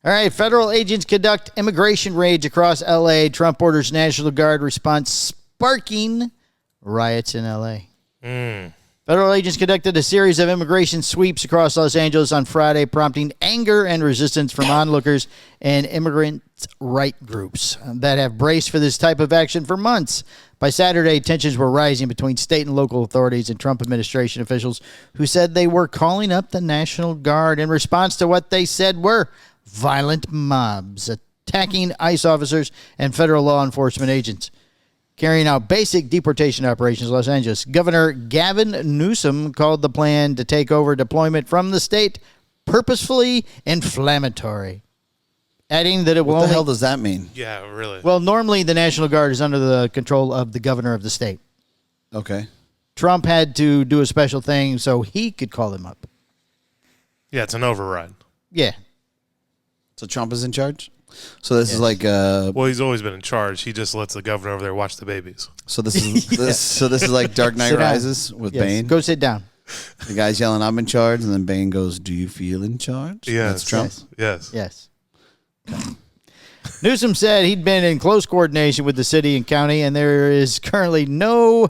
All right, federal agents conduct immigration raids across L.A. Trump orders National Guard response sparking riots in L.A. Federal agents conducted a series of immigration sweeps across Los Angeles on Friday, prompting anger and resistance from onlookers and immigrant right groups that have braced for this type of action for months. By Saturday, tensions were rising between state and local authorities and Trump administration officials who said they were calling up the National Guard in response to what they said were violent mobs attacking ICE officers and federal law enforcement agents carrying out basic deportation operations in Los Angeles. Governor Gavin Newsom called the plan to take over deployment from the state purposefully inflammatory, adding that it will What the hell does that mean? Yeah, really. Well, normally the National Guard is under the control of the governor of the state. Okay. Trump had to do a special thing so he could call them up. Yeah, it's an override. Yeah. So Trump is in charge? So this is like Well, he's always been in charge. He just lets the governor over there watch the babies. so this is so this is like Dark Knight Sit down. Rises with Yes. Bane. Go sit down. The guy's yelling, "I'm in charge," and then Bane goes, "Do you feel in charge?" Yes. That's Trump. Yes. Yes. Newsom said he'd been in close coordination with the city and county, and there is currently no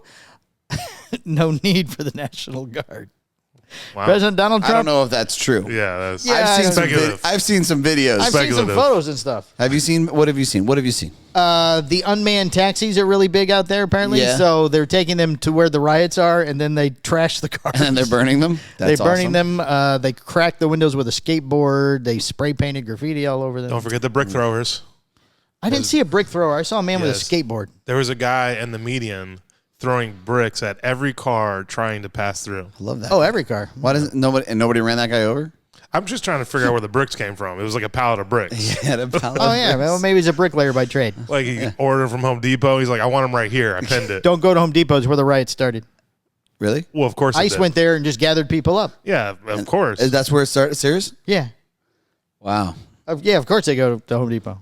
need for the National Guard. Wow. President Donald I don't Trump. know if that's true. Yeah, that's I've seen some videos. I've seen some speculative. photos and stuff. Have you seen? What have you seen? What have you seen? The unmanned taxis are really big out there, apparently. Yeah. So they're taking them to where the riots are, and then they trash the cars. And they're burning them. That's They're burning awesome. them. They cracked the windows with a skateboard. They spray painted graffiti all over them. Don't forget the brick throwers. I didn't see a brick thrower. I saw a man with a Yes. skateboard. There was a guy in the median throwing bricks at every car trying to pass through. I love that. Oh, every car. Why doesn't nobody ran that guy over? I'm just trying to figure out where the bricks came from. It was like a pallet of bricks. Yeah. Oh, yeah. Well, maybe he's a bricklayer by trade. Like he ordered from Home Depot. He's like, I want them right here. I pinned it. Don't go to Home Depot. It's where the riots started. Really? Well, of course it ICE did. went there and just gathered people up. Yeah, of course. That's where it started. Serious? Yeah. Wow. Yeah, of course they go to Home Depot.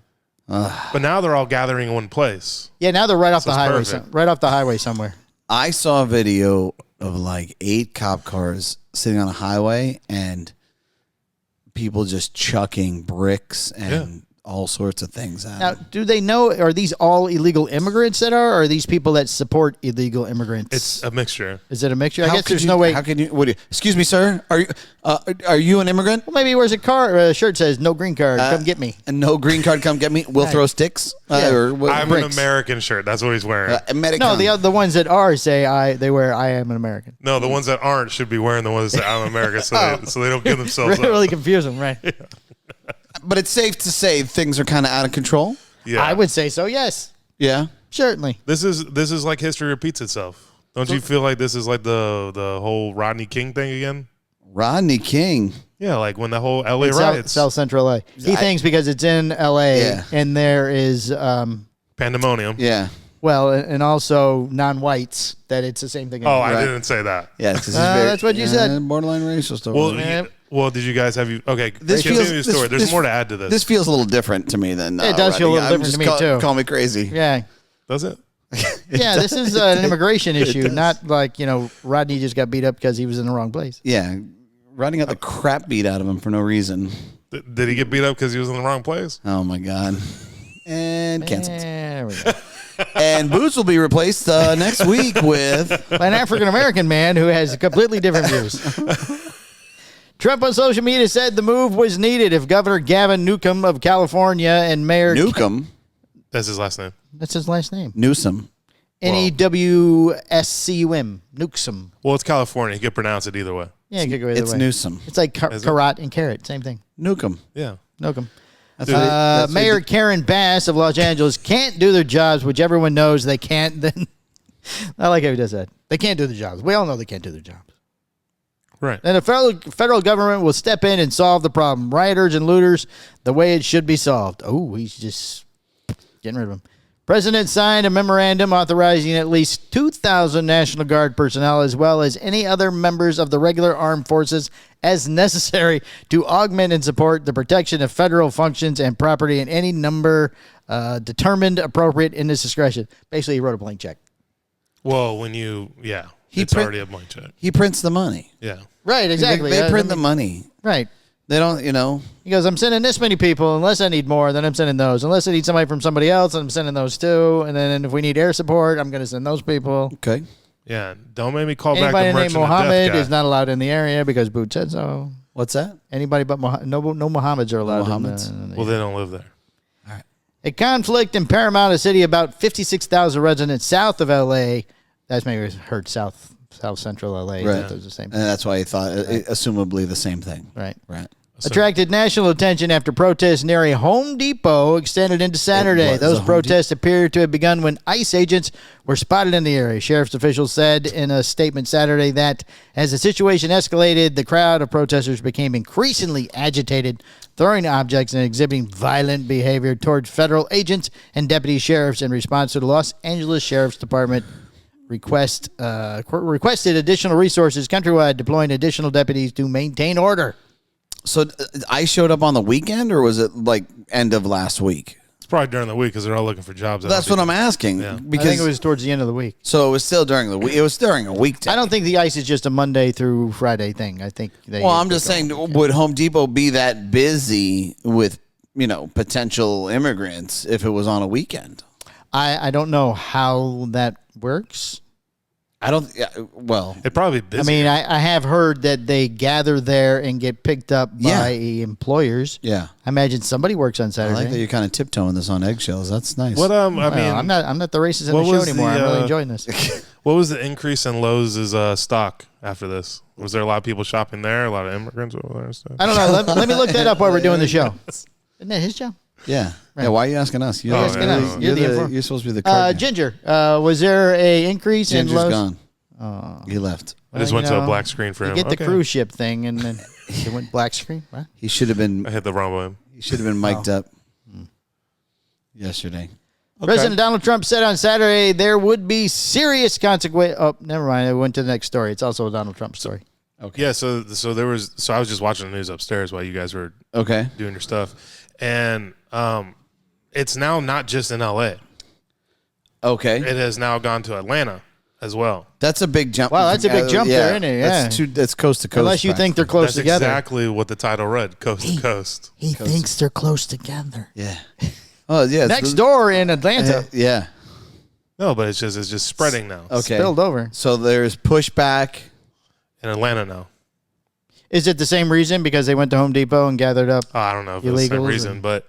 But now they're all gathering in one place. Yeah, now they're right off So the it's highway. perfect. Right off the highway somewhere. I saw a video of like 8 cop cars sitting on a highway and people just chucking bricks and all sorts of things at Now, them. do they know, are these all illegal immigrants that are, or are these people that support illegal immigrants? It's a mixture. Is it a mixture? I How guess could there's you- no way. How can you? What do you? Excuse me, sir. Are you an immigrant? Well, maybe he wears a shirt says no green card. Come get me. And no green card. Come get me. We'll throw sticks. Yeah. Or what, I'm bricks. an American shirt. That's what he's wearing. American. No, the ones that are say they wear I am an American. No, the ones that aren't should be wearing the ones that say I'm American so they don't give themselves Really up. confuse them, right? But it's safe to say things are kind of out of control. Yeah. I would say so. Yes, Yeah. certainly. This is like history repeats itself. Don't you feel like this is like the whole Rodney King thing again? Rodney King. Yeah, like when the whole LA It's riots. South Central LA. He thinks because it's in LA Yeah. and there is Pandemonium. Yeah. well, and also non-whites that it's the same thing. Oh, Right. I didn't say that. Yeah. 'Cause he's that's what you said. Borderline racist. Over Well, there. did you guys have you? Okay, This continue feels- the story. this- There's this- more to add to this. This feels a little different to me than It does feel a little Rodney. different to me, Just too. Call me crazy. Yeah. Does it? Yeah, this is an immigration issue, does. not like, Rodney just got beat up because he was in the wrong place. Yeah. Rodney got the crap beat out of him for no reason. Did he get beat up because he was in the wrong place? Oh my God. And canceled. There we go. And Boots will be replaced next week with. An African-American man who has completely different views. Trump on social media said the move was needed if Governor Gavin Newsom of California and Mayor... Newcomb. That's his last name. That's his last name. Newsom. Newscum. Newsom. Well, it's California. He could pronounce it either way. Yeah, it could go either It's way. Newsom. It's like Is it? carrot and carrot. Same thing. Newcomb. Yeah. Newcomb. That's what that's what Mayor Karen Bass of Los Angeles can't do their jobs, which everyone knows they can't. Then I like how he does that. They can't do their jobs. We all know they can't do their jobs. Right. And the federal government will step in and solve the problem. Rioters and looters, the way it should be solved. Oh, he's just getting rid of them. President signed a memorandum authorizing at least 2,000 National Guard personnel as well as any other members of the regular armed forces as necessary to augment and support the protection of federal functions and property in any number determined appropriate in his discretion. Basically, he wrote a blank check. Well, it's already a blank check. He prints the money. Yeah. Right, exactly. They print the money. Right. They don't, He goes, I'm sending this many people. Unless I need more, then I'm sending those. Unless I need somebody from somebody else, I'm sending those too. And then if we need air support, I'm going to send those people. Okay. Yeah, don't make me call Anybody back the named merchant of Mohammed death guy. is not allowed in the area because Boot said so. What's that? Anybody but no Mohammeds are allowed. Mohammeds? Well, they don't live there. A conflict in Paramount, a city about 56,000 residents south of L.A. That's maybe heard south central L.A. Right. That was the same And that's why I thought, assumably, the same thing. Right. Right. Attracted national attention after protests near a Home Depot extended into Saturday. was Those a Home protests appeared to have begun when ICE agents were spotted in the area. Sheriff's officials said in a statement Saturday that as the situation escalated, the crowd of protesters became increasingly agitated, throwing objects and exhibiting violent behavior toward federal agents and deputy sheriffs in response to the Los Angeles Sheriff's Department requested additional resources countrywide, deploying additional deputies to maintain order. So I showed up on the weekend, or was it like end of last week? It's probably during the week because they're all looking for jobs. That's what I'm asking. Yeah. Because I think it was towards the end of the week. so it was still during the week. It was during a weekday. I don't think the ICE is just a Monday through Friday thing. I think they. Well, I'm just saying, would Home Depot be that busy with potential immigrants if it was on a weekend? I don't know how that works. I don't. Yeah, well, It'd probably be busy. I mean, I have heard that they gather there and get picked up by employers. yeah. I imagine somebody works on I Saturday. like that you're kind of tiptoeing this on eggshells. That's nice. what I Well, mean, I'm not the racist in what the show was anymore. the, I'm really enjoying this. what was the increase in Lowe's' stock after this? Was there a lot of people shopping there? A lot of immigrants over there and stuff? I don't know. Let me look that up while we're doing the show. Isn't that his job? Yeah. Yeah. Why are you asking us? You're, asking us. You're the informer. you're supposed to be the card. Ginger, was there a increase in Ginger's Lowe's? gone. He left. I just Well, went to a black screen for You him. get the Okay. cruise ship thing, and then it went black screen. What? He should have been. I hit the wrong one. He should have been mic'd up yesterday. President Donald Trump said on Saturday there would be serious consequence. Oh, never mind. I went to the next story. It's also a Donald Trump story. Okay. Yeah, so there was. So I was just watching the news upstairs while you guys were Okay. doing your stuff, and it's now not just in L.A. Okay. It has now gone to Atlanta as well. That's a big jump. Wow, that's a big jump there, isn't it? Yeah. That's coast to coast. Unless you think they're close That's together. exactly what the title read, coast to coast. He thinks they're close together. Yeah. Oh yeah. Next door in Atlanta. Yeah. No, but it's just spreading now. Okay. Spilled over. So there's pushback. In Atlanta now. Is it the same reason because they went to Home Depot and gathered up? I don't know if it's the same Illegals reason, but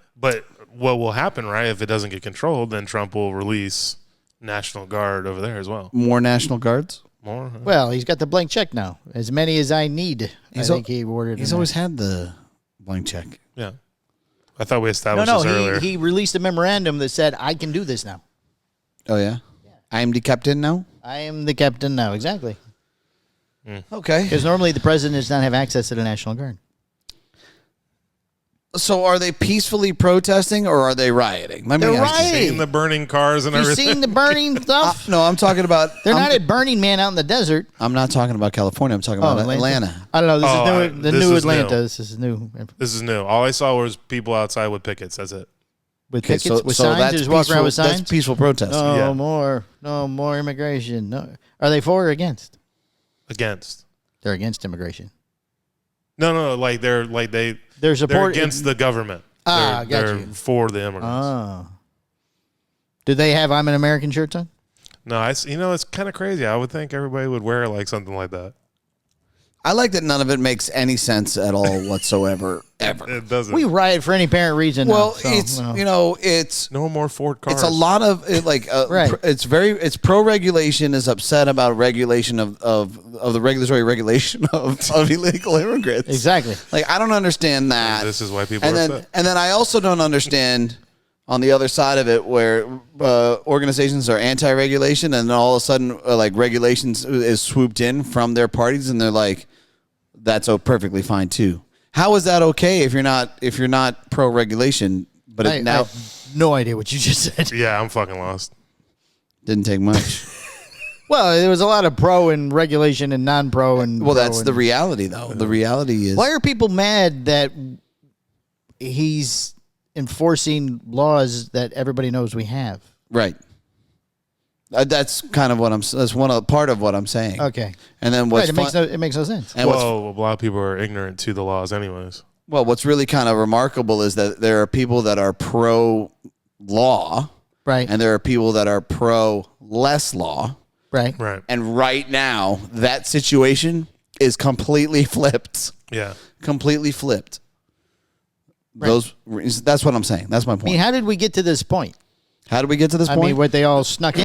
what will happen, right? If it doesn't get controlled, then Trump will release National Guard over there as well. More National Guards. More. Well, he's got the blank check now. As many as I need. I think he ordered. He's always had the blank check. Yeah. I thought we No, established this earlier. he released a memorandum that said, I can do this now. Oh yeah. I am the captain now. I am the captain now. Exactly. Okay. Because normally the president does not have access to the National Guard. So are they peacefully protesting or are they rioting? Let me They're ask you. rioting. Seeing the burning cars and You everything. seen the burning stuff? No, I'm talking about. They're not at Burning Man out in the desert. I'm not talking about California. I'm talking about Atlanta. I don't know. This Oh, is new. The this new is new. Atlanta. This is new. This is new. All I saw was people outside with pickets. That's it. With Okay, pickets, with signs. that's They just walk around with signs. That's peaceful protest. No Yeah. more immigration. No, are they for or against? Against. They're against immigration. No. They're They're they're supporting against the government. Ah, they're got you. for the immigrants. Oh. Do they have "I'm an American" shirts on? No, it's kind of crazy. I would think everybody would wear like something like that. I like that none of it makes any sense at all whatsoever, ever. It doesn't. We riot for any apparent reason. Well, now, so, it's you know. it's no more Ford cars. it's a lot of Right. It's pro regulation is upset about regulation of the regulatory regulation of illegal immigrants. Exactly. Like I don't understand that. This is why people and are then upset. and then I also don't understand on the other side of it where organizations are anti-regulation and then all of a sudden like regulations is swooped in from their parties and they're like that's perfectly fine too. How is that okay if you're not pro regulation? But I now have no idea what you just said. Yeah, I'm fucking lost. didn't take much. Well, there was a lot of pro and regulation and non-pro and. Well, pro that's and, the reality though. The reality is Why are people mad that he's enforcing laws that everybody knows we have? right. That's kind of what that's part of what I'm saying. Okay. And then Right, what's it makes no sense. and what's Well, a lot of people are ignorant to the laws anyways. Well, what's really kind of remarkable is that there are people that are pro-law, Right. and there are people that are pro-less law. Right. Right. And right now, that situation is completely flipped. Yeah. Completely flipped. Right. That's what I'm saying. That's my point. I mean, how did we get to this point? How did we get to this point? I mean, what they all snuck in.